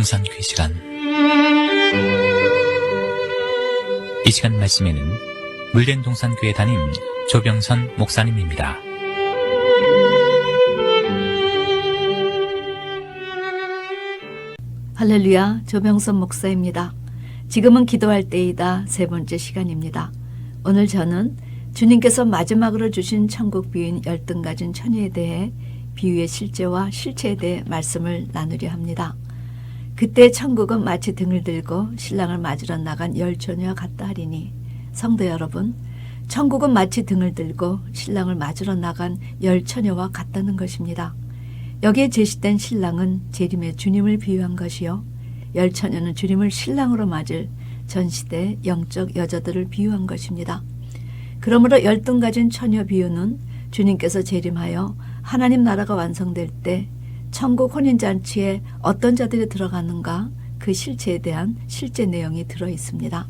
동산교회 시간. 이 시간 말씀에는 물된 동산교회 담임 조병선 목사님입니다. 할렐루야, 조병선 목사입니다. 지금은 기도할 때이다 세 번째 시간입니다. 오늘 저는 주님께서 마지막으로 주신 천국 비유인 열등 가진 처녀에 대해 비유의 실제와 실체에 대해 말씀을 나누려 합니다. 그때 천국은 마치 등을 들고 신랑을 맞으러 나간 열 처녀와 같다 하리니, 성도 여러분, 천국은 마치 등을 들고 신랑을 맞으러 나간 열 처녀와 같다는 것입니다. 여기에 제시된 신랑은 재림의 주님을 비유한 것이요, 열 처녀는 주님을 신랑으로 맞을 전시대 영적 여자들을 비유한 것입니다. 그러므로 열등 가진 처녀 비유는 주님께서 재림하여 하나님 나라가 완성될 때 천국 혼인잔치에 어떤 자들이 들어가는가, 그 실체에 대한 실제 내용이 들어 있습니다.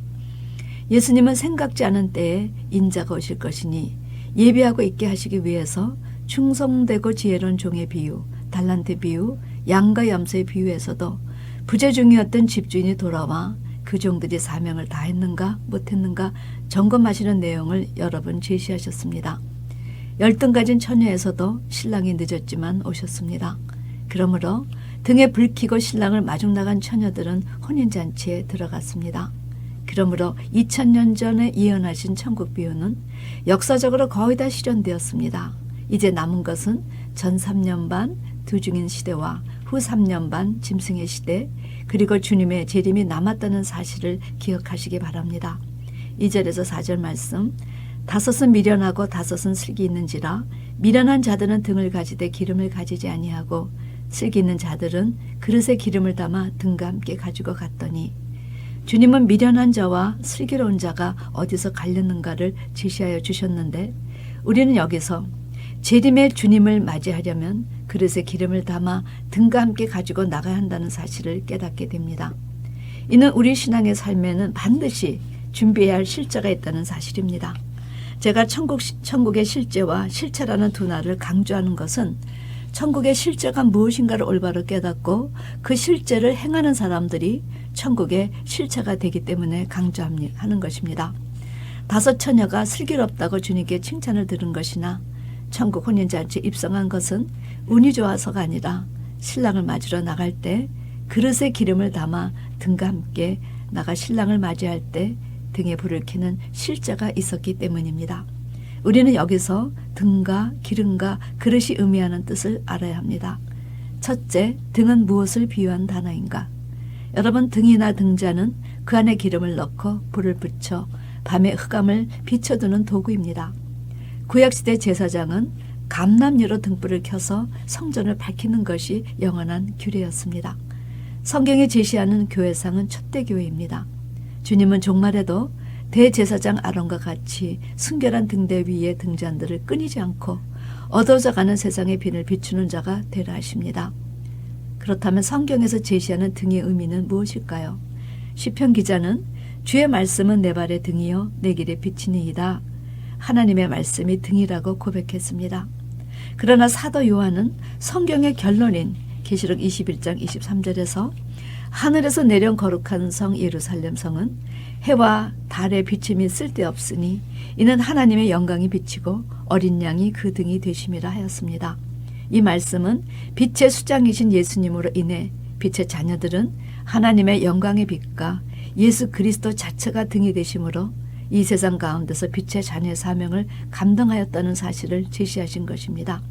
예수님은 생각지 않은 때에 인자가 오실 것이니 예비하고 있게 하시기 위해서 충성되고 지혜로운 종의 비유, 달란트 비유, 양과 염소의 비유에서도 부재중이었던 집주인이 돌아와 그 종들이 사명을 다했는가 못했는가 점검하시는 내용을 여러 번 제시하셨습니다. 열등 가진 처녀에서도 신랑이 늦었지만 오셨습니다. 그러므로 등에 불 켜고 신랑을 마중 나간 처녀들은 혼인잔치에 들어갔습니다. 그러므로 2000년 전에 예언하신 천국 비유는 역사적으로 거의 다 실현되었습니다. 이제 남은 것은 전 3년 반 두중인 시대와 후 3년 반 짐승의 시대, 그리고 주님의 재림이 남았다는 사실을 기억하시기 바랍니다. 2절에서 4절 말씀, 다섯은 미련하고 다섯은 슬기 있는지라 미련한 자들은 등을 가지되 기름을 가지지 아니하고 슬기 있는 자들은 그릇에 기름을 담아 등과 함께 가지고 갔더니, 주님은 미련한 자와 슬기로운 자가 어디서 갈렸는가를 제시하여 주셨는데, 우리는 여기서 재림의 주님을 맞이하려면 그릇에 기름을 담아 등과 함께 가지고 나가야 한다는 사실을 깨닫게 됩니다. 이는 우리 신앙의 삶에는 반드시 준비해야 할 실제가 있다는 사실입니다. 제가 천국의 실제와 실체라는 두 말을 강조하는 것은 천국의 실제가 무엇인가를 올바로 깨닫고 그 실제를 행하는 사람들이 천국의 실체가 되기 때문에 강조하는 것입니다. 다섯 처녀가 슬기롭다고 주님께 칭찬을 들은 것이나 천국 혼인잔치에 입성한 것은 운이 좋아서가 아니라 신랑을 맞으러 나갈 때 그릇에 기름을 담아 등과 함께 나가 신랑을 맞이할 때 등에 불을 켜는 실제가 있었기 때문입니다. 우리는 여기서 등과 기름과 그릇이 의미하는 뜻을 알아야 합니다. 첫째, 등은 무엇을 비유한 단어인가? 여러분, 등이나 등잔은 그 안에 기름을 넣고 불을 붙여 밤의 흑암을 비춰두는 도구입니다. 구약시대 제사장은 감람유로 등불을 켜서 성전을 밝히는 것이 영원한 규례였습니다. 성경이 제시하는 교회상은 촛대교회입니다. 주님은 종말에도 대제사장 아론과 같이 순결한 등대 위에 등잔들을 끊이지 않고 어두워져가는 세상의 빛을 비추는 자가 되라 하십니다. 그렇다면 성경에서 제시하는 등의 의미는 무엇일까요? 시편 기자는 주의 말씀은 내 발의 등이요 내 길의 빛이니이다. 하나님의 말씀이 등이라고 고백했습니다. 그러나 사도 요한은 성경의 결론인 계시록 21장 23절에서 하늘에서 내려온 거룩한 성 예루살렘 성은 해와 달의 비침이 쓸데없으니 이는 하나님의 영광이 비치고 어린 양이 그 등이 되심이라 하였습니다. 이 말씀은 빛의 수장이신 예수님으로 인해 빛의 자녀들은 하나님의 영광의 빛과 예수 그리스도 자체가 등이 되심으로 이 세상 가운데서 빛의 자녀의 사명을 감당하였다는 사실을 제시하신 것입니다.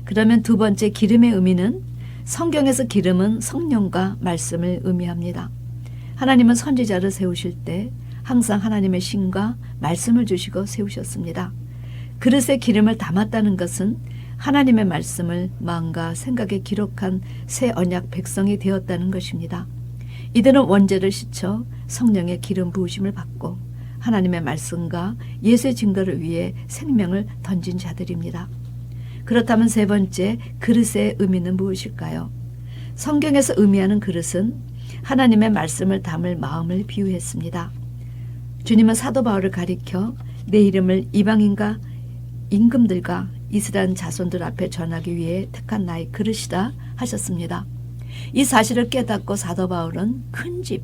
그러면 두 번째, 기름의 의미는 성경에서 기름은 성령과 말씀을 의미합니다. 하나님은 선지자를 세우실 때 항상 하나님의 신과 말씀을 주시고 세우셨습니다. 그릇에 기름을 담았다는 것은 하나님의 말씀을 마음과 생각에 기록한 새 언약 백성이 되었다는 것입니다. 이들은 원죄를 씻어 성령의 기름 부으심을 받고 하나님의 말씀과 예수의 증거를 위해 생명을 던진 자들입니다. 그렇다면 세 번째, 그릇의 의미는 무엇일까요? 성경에서 의미하는 그릇은 하나님의 말씀을 담을 마음을 비유했습니다. 주님은 사도 바울을 가리켜 내 이름을 이방인과 임금들과 이스라엘 자손들 앞에 전하기 위해 택한 나의 그릇이다 하셨습니다. 이 사실을 깨닫고 사도 바울은 큰 집,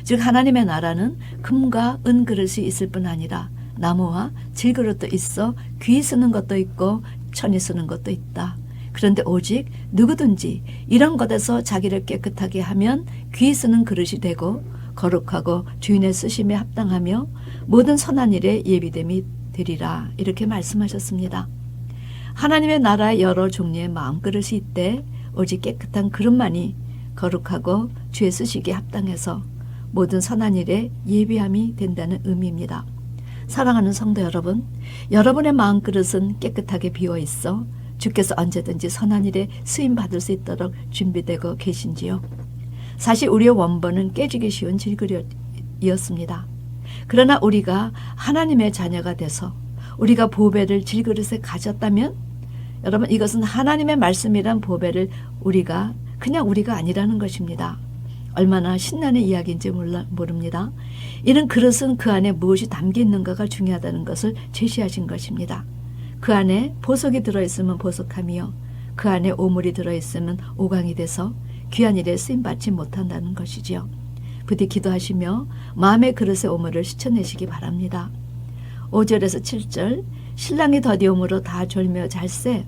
즉 하나님의 나라는 금과 은 그릇이 있을 뿐 아니라 나무와 질그릇도 있어 귀 쓰는 것도 있고 천이 쓰는 것도 있다. 그런데 오직 누구든지 이런 것에서 자기를 깨끗하게 하면 귀 쓰는 그릇이 되고 거룩하고 주인의 쓰심에 합당하며 모든 선한 일에 예비됨이 되리라. 이렇게 말씀하셨습니다. 하나님의 나라에 여러 종류의 마음그릇이 있대 오직 깨끗한 그릇만이 거룩하고 주의 쓰시기에 합당해서 모든 선한 일에 예비함이 된다는 의미입니다. 사랑하는 성도 여러분, 여러분의 마음그릇은 깨끗하게 비어 있어 주께서 언제든지 선한 일에 쓰임받을 수 있도록 준비되고 계신지요? 사실 우리의 원본은 깨지기 쉬운 질그릇이었습니다. 그러나 우리가 하나님의 자녀가 돼서 우리가 보배를 질그릇에 가졌다면 여러분 이것은 하나님의 말씀이란 보배를 그냥 우리가 아니라는 것입니다. 얼마나 신나는 이야기인지 모릅니다. 이런 그릇은 그 안에 무엇이 담겨 있는가가 중요하다는 것을 제시하신 것입니다. 그 안에 보석이 들어있으면 보석함이요 그 안에 오물이 들어있으면 오강이 돼서 귀한 일에 쓰임받지 못한다는 것이지요. 부디 기도하시며 마음의 그릇의 오물을 씻어내시기 바랍니다. 5절에서 7절 신랑이 더디옴으로 다 졸며 잘세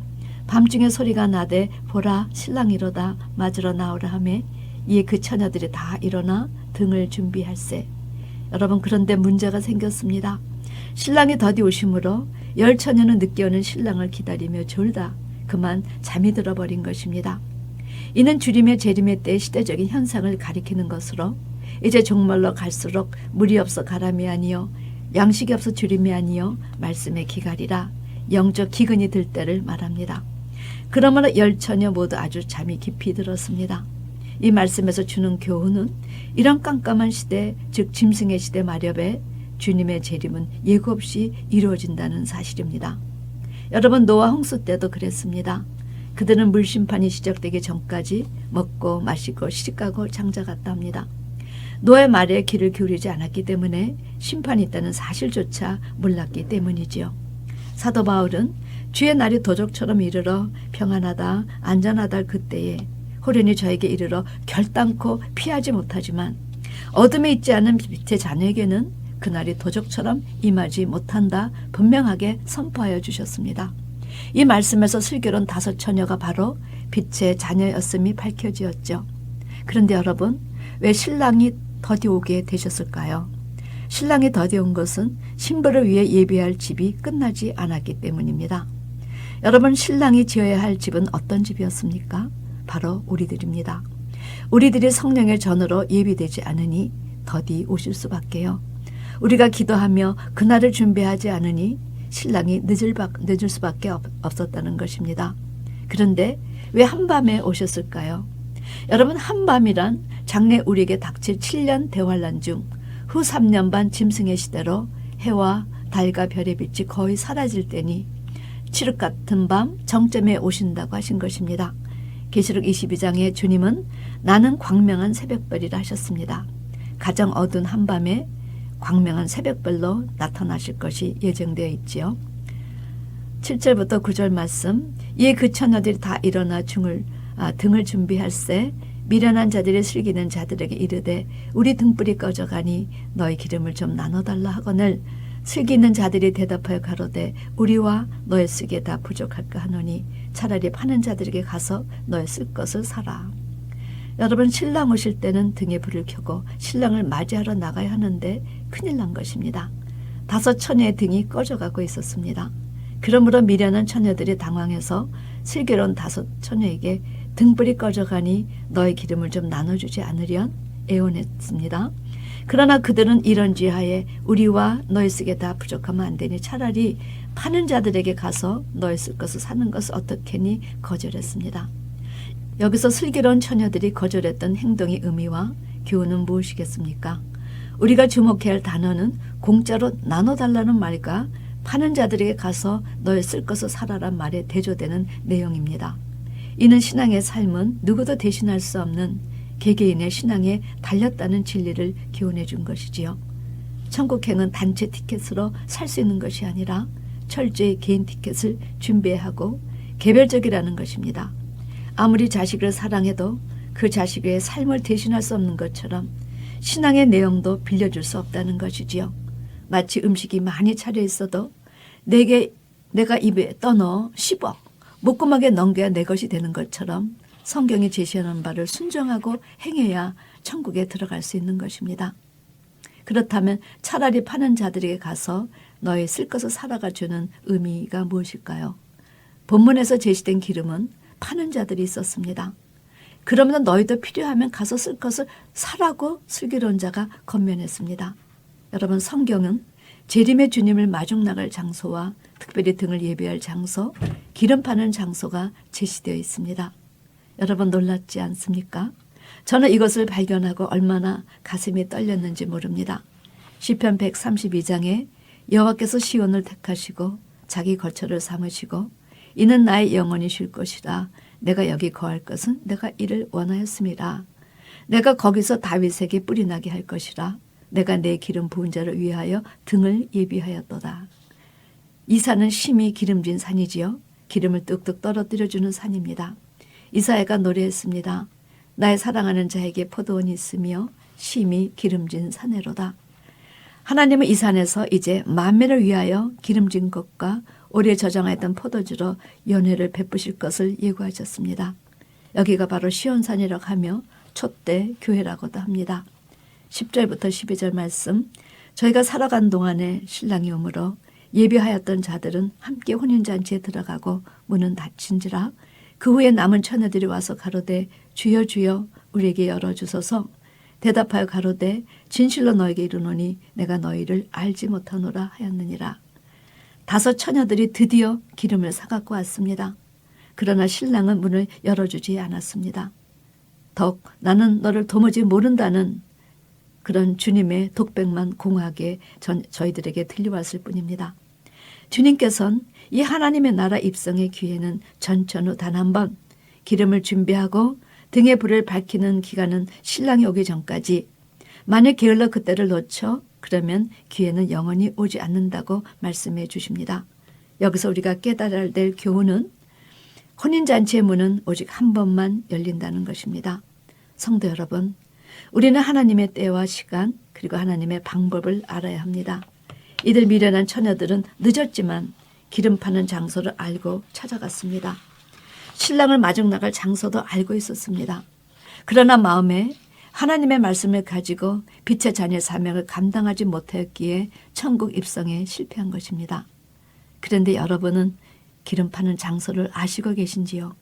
밤중에 소리가 나되 보라 신랑이로다 맞으러 나오라 하매 이에 그 처녀들이 다 일어나 등을 준비할세. 여러분 그런데 문제가 생겼습니다. 신랑이 더디 오심으로 열 처녀는 늦게 오는 신랑을 기다리며 졸다 그만 잠이 들어버린 것입니다. 이는 주림의 재림의 때 시대적인 현상을 가리키는 것으로 이제 종말로 갈수록 물이 없어 가람이 아니요 양식이 없어 주림이 아니요 말씀의 기갈이라 영적 기근이 들 때를 말합니다. 그러므로 열 처녀 모두 아주 잠이 깊이 들었습니다. 이 말씀에서 주는 교훈은 이런 깜깜한 시대 즉 짐승의 시대 마렵에 주님의 재림은 예고 없이 이루어진다는 사실입니다. 여러분 노아 홍수 때도 그랬습니다. 그들은 물심판이 시작되기 전까지 먹고 마시고 시집가고 장자갔다 합니다. 노아의 말에 귀를 기울이지 않았기 때문에 심판이 있다는 사실조차 몰랐기 때문이지요. 사도 바울은 주의 날이 도적처럼 이르러 평안하다 안전하다 그때에 호련히 저에게 이르러 결단코 피하지 못하지만 어둠에 있지 않은 빛의 자녀에게는 그날이 도적처럼 임하지 못한다 분명하게 선포하여 주셨습니다. 이 말씀에서 슬기로운 5 처녀가 바로 빛의 자녀였음이 밝혀지었죠. 그런데 여러분 왜 신랑이 더디 오게 되셨을까요? 신랑이 더디 온 것은 신부를 위해 예비할 집이 끝나지 않았기 때문입니다. 여러분 신랑이 지어야 할 집은 어떤 집이었습니까? 바로 우리들입니다. 우리들이 성령의 전으로 예비되지 않으니 더디 오실 수밖에요. 우리가 기도하며 그날을 준비하지 않으니 신랑이 늦을 수밖에 없었다는 것입니다. 그런데 왜 한밤에 오셨을까요? 여러분 한밤이란 장래 우리에게 닥칠 7년 대환란 중 후 3년 반 짐승의 시대로 해와 달과 별의 빛이 거의 사라질 때니 칠흑 같은 밤 정점에 오신다고 하신 것입니다. 계시록 22장에 주님은 나는 광명한 새벽별이라 하셨습니다. 가장 어두운 한밤에 광명한 새벽별로 나타나실 것이 예정되어 있지요. 7절부터 9절 말씀 이에 그 처녀들이 다 일어나 등을 준비할세 미련한 자들이 슬기는 자들에게 이르되 우리 등불이 꺼져가니 너희 기름을 좀 나눠달라 하거늘 슬기 있는 자들이 대답하여 가로되 우리와 너의 쓰기에 다 부족할까 하노니 차라리 파는 자들에게 가서 너의 쓸 것을 사라. 여러분 신랑 오실 때는 등에 불을 켜고 신랑을 맞이하러 나가야 하는데 큰일 난 것입니다. 5 처녀의 등이 꺼져가고 있었습니다. 그러므로 미련한 처녀들이 당황해서 슬기로운 5 처녀에게 등불이 꺼져가니 너의 기름을 좀 나눠주지 않으련 애원했습니다. 그러나 그들은 이런지하에 우리와 너의 쓰기에 다 부족하면 안 되니 차라리 파는 자들에게 가서 너의 쓸 것을 사는 것을 어떻게니 거절했습니다. 여기서 슬기로운 처녀들이 거절했던 행동의 의미와 교훈은 무엇이겠습니까? 우리가 주목해야 할 단어는 공짜로 나눠달라는 말과 파는 자들에게 가서 너의 쓸 것을 사라란 말에 대조되는 내용입니다. 이는 신앙의 삶은 누구도 대신할 수 없는 개개인의 신앙에 달렸다는 진리를 교훈해 준 것이지요. 천국행은 단체 티켓으로 살 수 있는 것이 아니라 철저히 개인 티켓을 준비하고 개별적이라는 것입니다. 아무리 자식을 사랑해도 그 자식의 삶을 대신할 수 없는 것처럼 신앙의 내용도 빌려줄 수 없다는 것이지요. 마치 음식이 많이 차려 있어도 내가 입에 떠넣어 씹어 목구멍에 넘겨야 내 것이 되는 것처럼 성경이 제시하는 바를 순종하고 행해야 천국에 들어갈 수 있는 것입니다. 그렇다면 차라리 파는 자들에게 가서 너희 쓸 것을 사라가 주는 의미가 무엇일까요? 본문에서 제시된 기름은 파는 자들이 있었습니다. 그러면 너희도 필요하면 가서 쓸 것을 사라고 슬기로운 자가 권면했습니다. 여러분, 성경은 재림의 주님을 마중 나갈 장소와 특별히 등을 예비할 장소, 기름 파는 장소가 제시되어 있습니다. 여러분, 놀랍지 않습니까? 저는 이것을 발견하고 얼마나 가슴이 떨렸는지 모릅니다. 시편 132장에 여호와께서 시온을 택하시고 자기 거처를 삼으시고 이는 나의 영혼이 쉴 것이라 내가 여기 거할 것은 내가 이를 원하였음이라. 내가 거기서 다윗에게 뿌리 나게 할 것이라. 내가 내 기름 부은 자를 위하여 등을 예비하였도다. 이 산은 심히 기름진 산이지요. 기름을 뚝뚝 떨어뜨려주는 산입니다. 이사야가 노래했습니다. 나의 사랑하는 자에게 포도원이 있으며 심히 기름진 산에로다. 하나님은 이 산에서 이제 만민을 위하여 기름진 것과 오래 저장하였던 포도주로 연회를 베푸실 것을 예고하셨습니다. 여기가 바로 시온산이라고 하며 촛대 교회라고도 합니다. 10절부터 12절 말씀, 저희가 살아간 동안에 신랑이 오므로 예비하였던 자들은 함께 혼인잔치에 들어가고 문은 닫힌지라. 그 후에 남은 처녀들이 와서 가로되 주여 주여 우리에게 열어주소서. 대답하여 가로되 진실로 너에게 이르노니 내가 너희를 알지 못하노라 하였느니라. 5 처녀들이 드디어 기름을 사갖고 왔습니다. 그러나 신랑은 문을 열어주지 않았습니다. 더욱 나는 너를 도무지 모른다는 그런 주님의 독백만 공하게 저희들에게 들려왔을 뿐입니다. 주님께서는 이 하나님의 나라 입성의 기회는 전천후 단 한 번 기름을 준비하고 등에 불을 밝히는 기간은 신랑이 오기 전까지, 만약 게을러 그때를 놓쳐 그러면 기회는 영원히 오지 않는다고 말씀해 주십니다. 여기서 우리가 깨달아야 될 교훈은 혼인잔치의 문은 오직 한 번만 열린다는 것입니다. 성도 여러분, 우리는 하나님의 때와 시간 그리고 하나님의 방법을 알아야 합니다. 이들 미련한 처녀들은 늦었지만 기름 파는 장소를 알고 찾아갔습니다. 신랑을 마중 나갈 장소도 알고 있었습니다. 그러나 마음에 하나님의 말씀을 가지고 빛의 자녀의 사명을 감당하지 못하였기에 천국 입성에 실패한 것입니다. 그런데 여러분은 기름 파는 장소를 아시고 계신지요?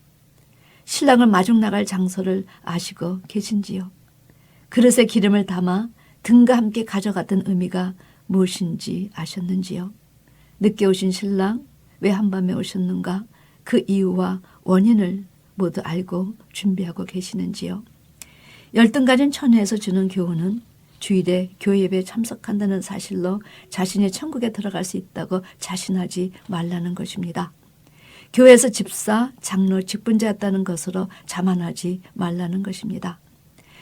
신랑을 마중 나갈 장소를 아시고 계신지요? 그릇에 기름을 담아 등과 함께 가져갔던 의미가 무엇인지 아셨는지요? 늦게 오신 신랑, 왜 한밤에 오셨는가? 그 이유와 원인을 모두 알고 준비하고 계시는지요? 열등가진 처녀에서 주는 교훈은 주일에 교회 예배에 참석한다는 사실로 자신이 천국에 들어갈 수 있다고 자신하지 말라는 것입니다. 교회에서 집사, 장로, 직분자였다는 것으로 자만하지 말라는 것입니다.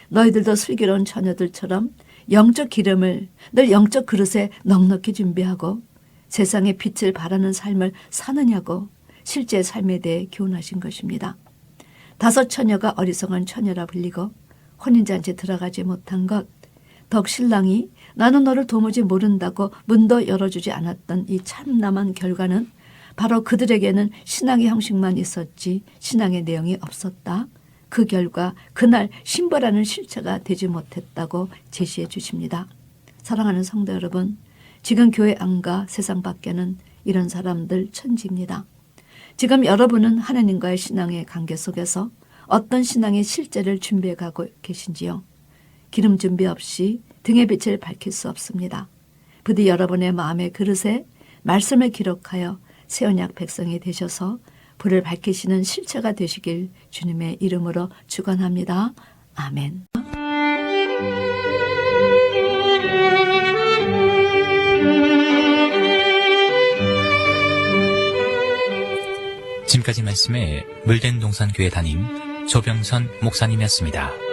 너희들도 슬기로운 처녀들처럼 영적 기름을 늘 영적 그릇에 넉넉히 준비하고 세상의 빛을 발하는 삶을 사느냐고 실제 삶에 대해 교훈하신 것입니다. 5 처녀가 어리석은 처녀라 불리고 혼인잔치에 들어가지 못한 것, 덕 신랑이 나는 너를 도무지 모른다고 문도 열어주지 않았던 이 참남한 결과는 바로 그들에게는 신앙의 형식만 있었지 신앙의 내용이 없었다. 그 결과 그날 신부라는 실체가 되지 못했다고 제시해 주십니다. 사랑하는 성도 여러분, 지금 교회 안과 세상 밖에는 이런 사람들 천지입니다. 지금 여러분은 하나님과의 신앙의 관계 속에서 어떤 신앙의 실제를 준비해 가고 계신지요? 기름 준비 없이 등의 빛을 밝힐 수 없습니다. 부디 여러분의 마음의 그릇에 말씀을 기록하여 새 언약 백성이 되셔서 불을 밝히시는 실체가 되시길 주님의 이름으로 축원합니다. 아멘. 지금까지 말씀에 물된 동산교회 담임 조병선 목사님이었습니다.